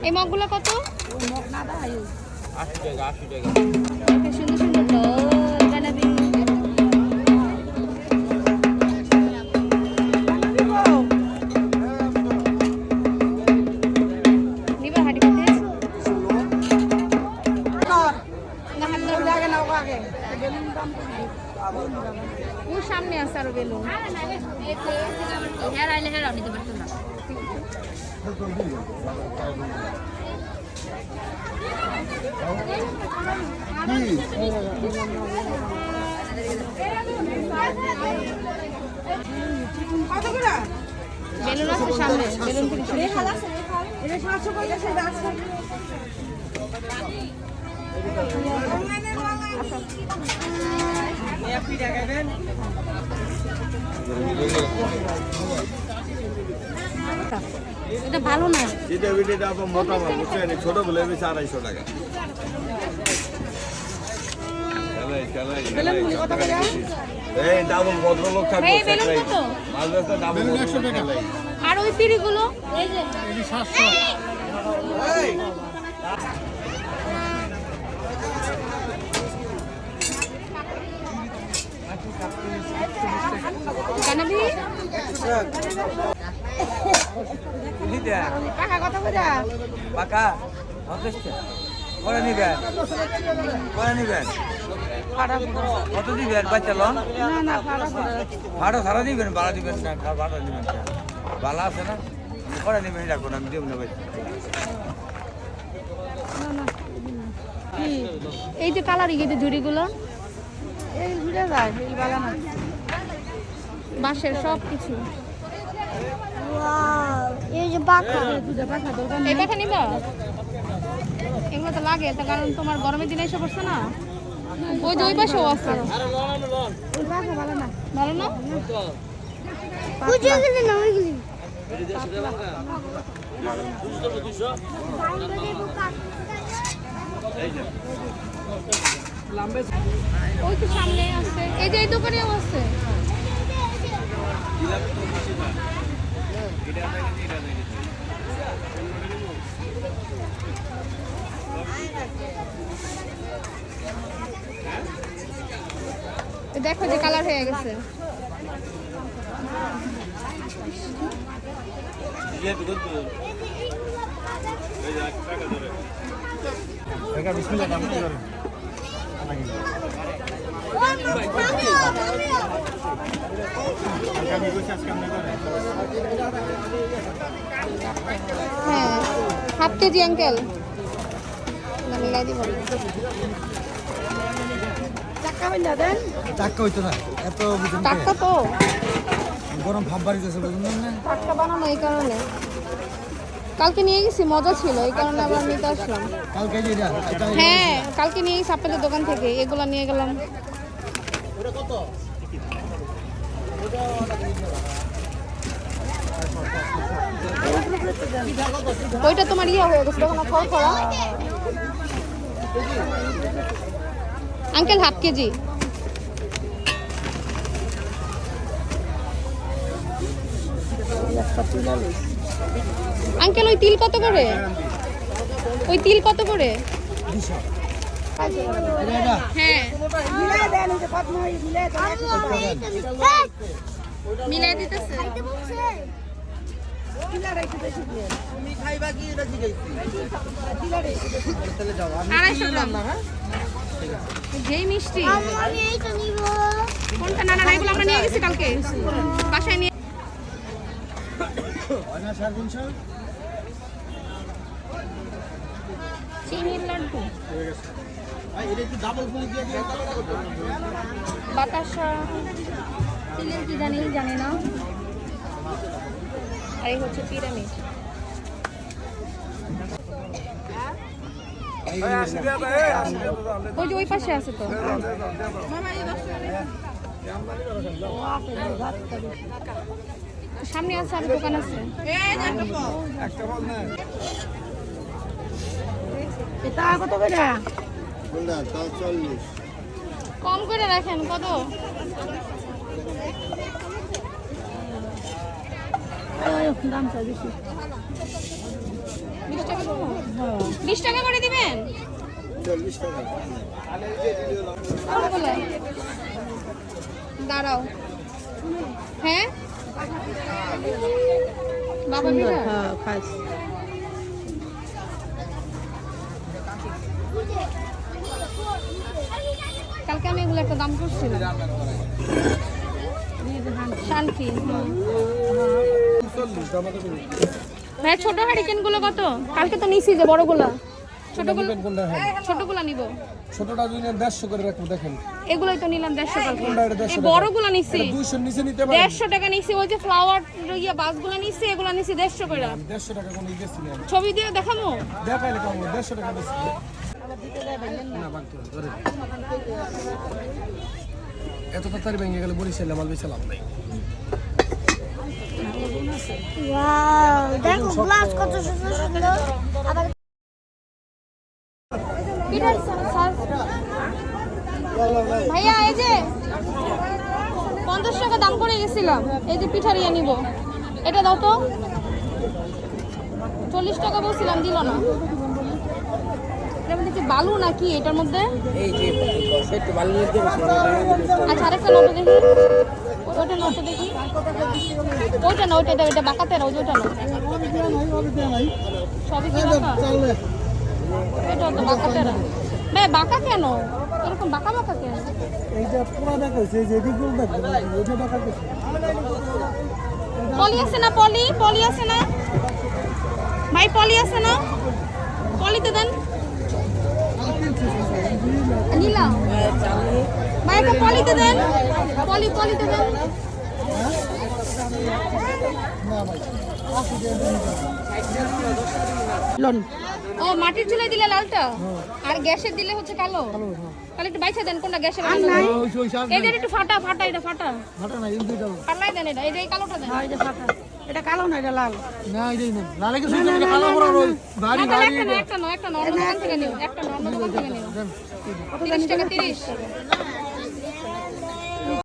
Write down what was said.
এই মগগুলো কত? 80 টাকা 80 টাকা। সুন্দর সুন্দর ডল বানাবি। সামনে আছে আরো বেলুন। বেলুন আছে সামনে, বেলুন এটা ভালো না, এটা মোটা মাল বুঝছেন, ছোট বলে 250 টাকা। এই ডাবল ভদ্রলোক থাকবে, ডাবল 100 টাকা। আর ওই পিড়িগুলো এই যে 700। জানাবি কাকা কত করে? পাকা 50 টাকা করে নিবেন, করে নিবেন। কত দিবেন বাচ্চা লোন? ভাড়া সারা দিবেন, ভাড়া দিবেন না, ভাড়া দিবেন না, ভাড়া আছে না, করে নিবেন। রাখুন, আমি দেব না বাচ্চা। এই যে কালারিং এই যে ঝুড়িগুলো, এই ঘুরে যায় এই বাগান বাঁশের সব কিছু। এই যে পাখা, এই পাখা নিবা? এগুলো তো লাগে, তার কারণ তোমার গরমের দিনে এসে পড়ছে না। ওই যে ওই পাশেও আছে। ভালো না, ভালো না। বুঝে গেলে না ওইগুলি। ওই তো সামনে আছে, এই যে এই দোকানেও আছে। দেখো যে কালার হয়ে গেছে। হ্যাঁ, হাফ কেজি আঙ্কেল মিলাই দিব। টাকা হইতো না এত, টাকা তো গরম ভাব বাড়িতেছে, বুঝলেন না? টাকা বানানো এই কারণে। কালকে নিয়ে গেছি, মজা ছিল, এই কারণে আবার নিতে আসলাম। কালকে হ্যাঁ, কালকে নিয়ে গেছি আপনাদের দোকান থেকে, এগুলা নিয়ে গেলাম। ওইটা তোমার ইয়ে হয়ে গেছে, দেখো না খড়খড়া। Uncle half KG. আঙ্কেল ওই তিল কত করে? ওই তিল কত করে? হ্যাঁ, মিলাই দিতেছে। যেই মিষ্টি কোনটা? না না, এগুলো আমরা নিয়ে গেছি কালকে বাসায় নিয়ে। চিনির লাড্ডু, বাতাসা, চিনির কি জানি না। আর এই হচ্ছে পিরামিড। ওই যে ওই পাশে আছে তো। সামনে আছে আর দোকান আছে। এটা কত করে? কোনটা তাও 40 কম করে রাখেন কত? দামটা বেশি। 20 টাকা দেবো? 20 টাকা করে দিবেন? 40 টাকা কোনগুলো? দাঁড়াও। হ্যাঁ বাবা পিঠা? হ্যাঁ খাস। কালকে আমি এগুলো একটা দাম করছিলাম। শান্তি। ভাই ছোট হারিকেন গুলো কত? কালকে তো নিছি যে বড়গুলা। ছোটগুলো ছোটগুলা নিব। ছোটটা দুই 150 করে রাখবো দেখেন। এগুলোই তো নিলাম 150 কালকে। কোনটা এটা 150 এই বড়গুলা নিছি। 200 নিচে নিতে পারেন। 150 টাকা নিছি। ওই যে ফ্লাওয়ার ইয়া বাসগুলা নিছি, এগুলা নিছি 150 করে। 150 টাকা কোন ইগেছি না। ছবি দিয়ে দেখামু? দেখাইলে কম 150 টাকা বেশি। না বানতো ধরে। এত তাড়াতাড়ি ভেঙে গেলে বরিশালে মাল বেশি লাভ নাই। ওয়াও দেখো গ্লাস কত সুন্দর সুন্দর। আবার পিঠার সাইজ ভাইয়া এই যে 50 টাকা দাম করে গেছিলাম। এই যে পিঠার ইয়ে নিব, এটা দাও তো। 40 টাকা বলছিলাম, দিল না। এটার মধ্যে কি বালু নাকি এটার মধ্যে? এই যে সেটা ভালো নিতে আচ্ছা আরেকটা নোট দেখি। ওইটা নোট দেখি। ওইটা না, ওইটা এটা বাঁকাতে রাও, ওইটা না। সবই কি বাঁকা? এটা তো বাঁকাতে রাও। ভাই বাঁকা কেন? এরকম বাঁকা বাঁকা কেন? এইটা পুরো দেখাইছে যে দিকগুলো দেখো ওইটা দেখাইছে। পলি আছে না? পলি পলি আছে না ভাই? পলি আছে না? পলিতে দেন। নিলাম ভাই, একটা পলিতে দেন। পলিতে দেন। লন ও মাটির চুলায় দিলে লালটা, আর গ্যাসের দিলে হচ্ছে কালো। তাহলে একটু বাইছা দেন কোনটা গ্যাসের। এইটা একটু ফাটা ফাটা, এটা ফাটা ফাটা না এই দুইটা। পাল্লাই দেন। এটা এই যে এই কালোটা দেন। হয় যে ফাটা। এটা কালো না, এটা লাল। না এইটাই না। লালে কি সুন্দর করে কালো করা রই। ভারী ভারী। একটা নয় একটা নর্মাল দোকান থেকে নিও। একটা নর্মাল দোকান থেকে নিও। 30 টাকা 30।